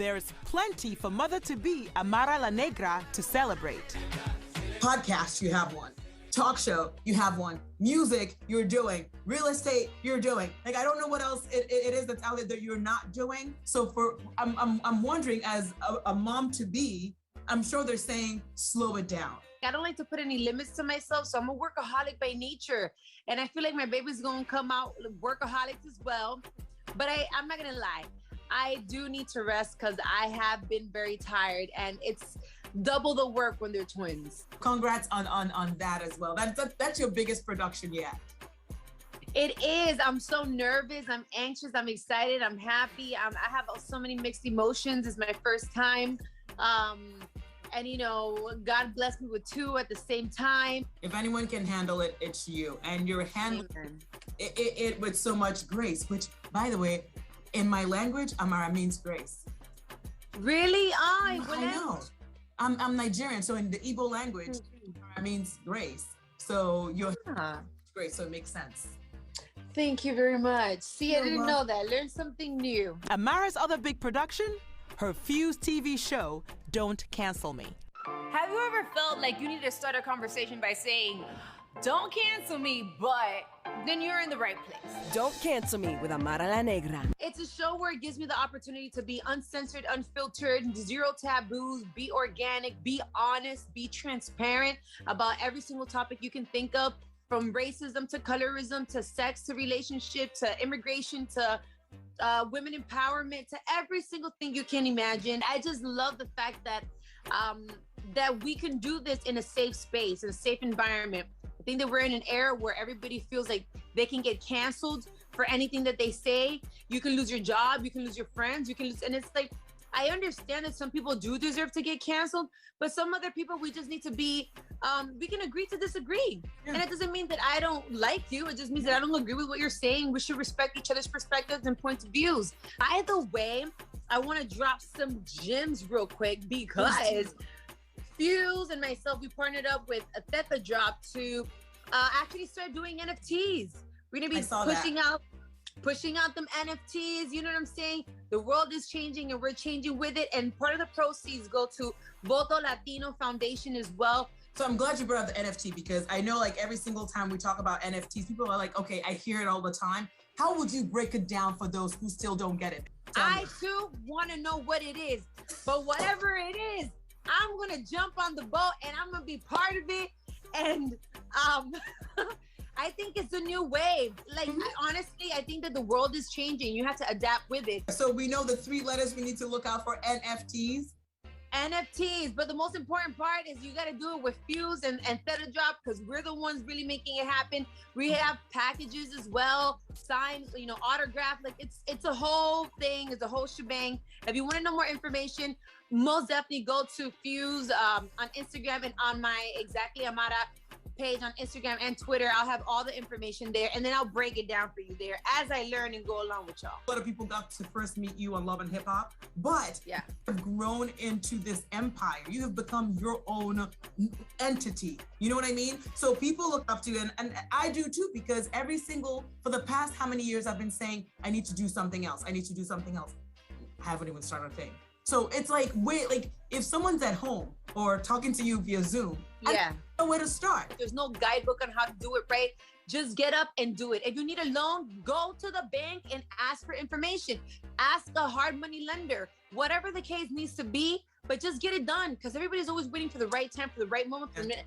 there's plenty for mother-to-be Amara La Negra to celebrate. Podcast, you have one. Talk show, you have one. Music, you're doing. Real estate, you're doing. Like, I don't know what else it is that's out there that you're not doing. So I'm wondering, as a mom to be, I'm sure they're saying, slow it down. I don't like to put any limits to myself, so I'm a workaholic by nature. And I feel like my baby's gonna come out workaholics as well. But I'm not gonna lie, I do need to rest because I have been very tired, and it's double the work when they're twins. Congrats on that as well. That's your biggest production yet. It is. I'm so nervous. I'm anxious. I'm excited. I'm happy. I have so many mixed emotions. It's my first time. And you know, God blessed me with two at the same time. If anyone can handle it, it's you. And you're handling it with so much grace, which, by the way, in my language, Amara means grace. Really? I know. I'm Nigerian, so in the Igbo language, Amara means grace. So you're grace, so it makes sense. Thank you very much. See, I didn't know that. I learned something new. Amara's other big production, her Fuse TV show, Don't Cancel Me. Have you ever felt like you need to start a conversation by saying, don't cancel me, but then you're in the right place? Don't Cancel Me with Amara La Negra. It's a show where it gives me the opportunity to be uncensored, unfiltered, zero taboos, be organic, be honest, be transparent about every single topic you can think of, from racism to colorism to sex to relationship to immigration to women empowerment to every single thing you can imagine. I just love the fact that that we can do this in a safe space, in a safe environment. I think that we're in an era where everybody feels like they can get canceled for anything that they say. You can lose your job, you can lose your friends, you can lose, and it's like, I understand that some people do deserve to get canceled, but some other people, we just need to be, we can agree to disagree. Yeah. And it doesn't mean that I don't like you. It just means that I don't agree with what you're saying. We should respect each other's perspectives and points of views. Either way, I want to drop some gems real quick because Fuse and myself, we partnered up with a Theta Drop to actually start doing NFTs. We're going to be pushing out them NFTs, you know what I'm saying? The world is changing and we're changing with it. And part of the proceeds go to Voto Latino Foundation as well. So I'm glad you brought up the NFT because I know like every single time we talk about NFTs, people are like, okay, I hear it all the time. How would you break it down for those who still don't get it? I too want to know what it is, but whatever it is, I'm going to jump on the boat and I'm going to be part of it. And I think it's a new wave. Like, honestly, I think that the world is changing. You have to adapt with it. So we know the 3 letters we need to look out for: NFTs. NFTs, but the most important part is you got to do it with Fuse and Theta Drop because we're the ones really making it happen. We have packages as well, signed, you know, autograph. Like it's a whole thing. It's a whole shebang. If you want to know more information, most definitely go to Fuse on Instagram and on my Exactly Amara page on Instagram and Twitter. I'll have all the information there, and then I'll break it down for you there as I learn and go along with y'all. A lot of people got to first meet you on Love and Hip Hop, but you've grown into this empire. You have become your own entity. You know what I mean? So people look up to you, and I do too, because for the past how many years I've been saying, I need to do something else. I need to do something else. I haven't even started a thing. So it's like, wait, like if someone's at home or talking to you via Zoom, I don't know where to start. There's no guidebook on how to do it right. Just get up and do it. If you need a loan, go to the bank and ask for information. Ask a hard money lender, whatever the case needs to be, but just get it done because everybody's always waiting for the right time, for the right moment, for the minute.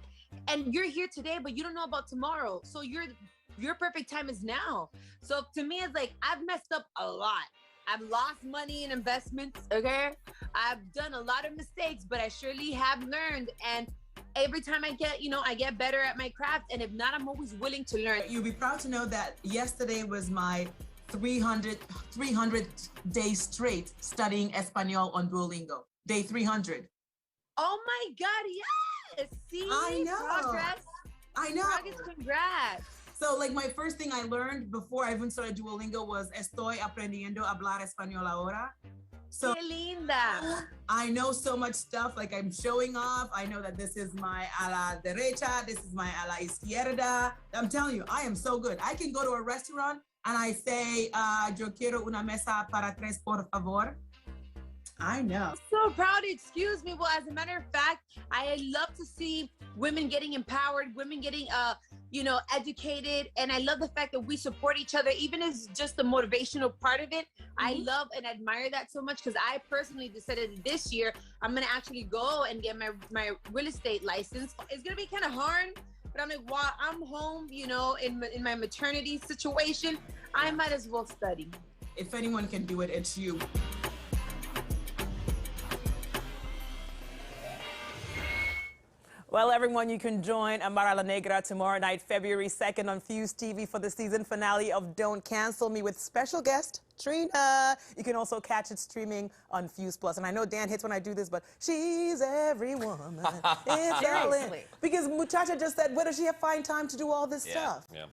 And you're here today, but you don't know about tomorrow. So your perfect time is now. So to me, it's like, I've messed up a lot. I've lost money in investments, okay? I've done a lot of mistakes, but I surely have learned. And every time I get better at my craft. And if not, I'm always willing to learn. You'll be proud to know that yesterday was my 300 days straight studying Espanol on Duolingo. Day 300. Oh my God, yes! See? I know. Progress. I know. Progress, congrats. So like my first thing I learned before I even started Duolingo was estoy aprendiendo a hablar español ahora. So Qué linda. I know so much stuff, like I'm showing off. I know that this is my a la derecha, this is my a la izquierda. I'm telling you, I am so good. I can go to a restaurant and I say, yo quiero una mesa para tres, por favor. I know. So proud. Excuse me. Well, as a matter of fact, I love to see women getting empowered, women getting, educated. And I love the fact that we support each other, even as just the motivational part of it. I love and admire that so much, because I personally decided this year I'm going to actually go and get my real estate license. It's going to be kind of hard, but I'm like, while I'm home, in my maternity situation, I might as well study. If anyone can do it, it's you. Well, everyone, you can join Amara La Negra tomorrow night, February 2nd on Fuse TV for the season finale of Don't Cancel Me with special guest Trina. You can also catch it streaming on Fuse Plus. And I know Dan hits when I do this, but she's every woman. It's all in. Because Muchacha just said, where does she find time to do all this stuff? Yeah.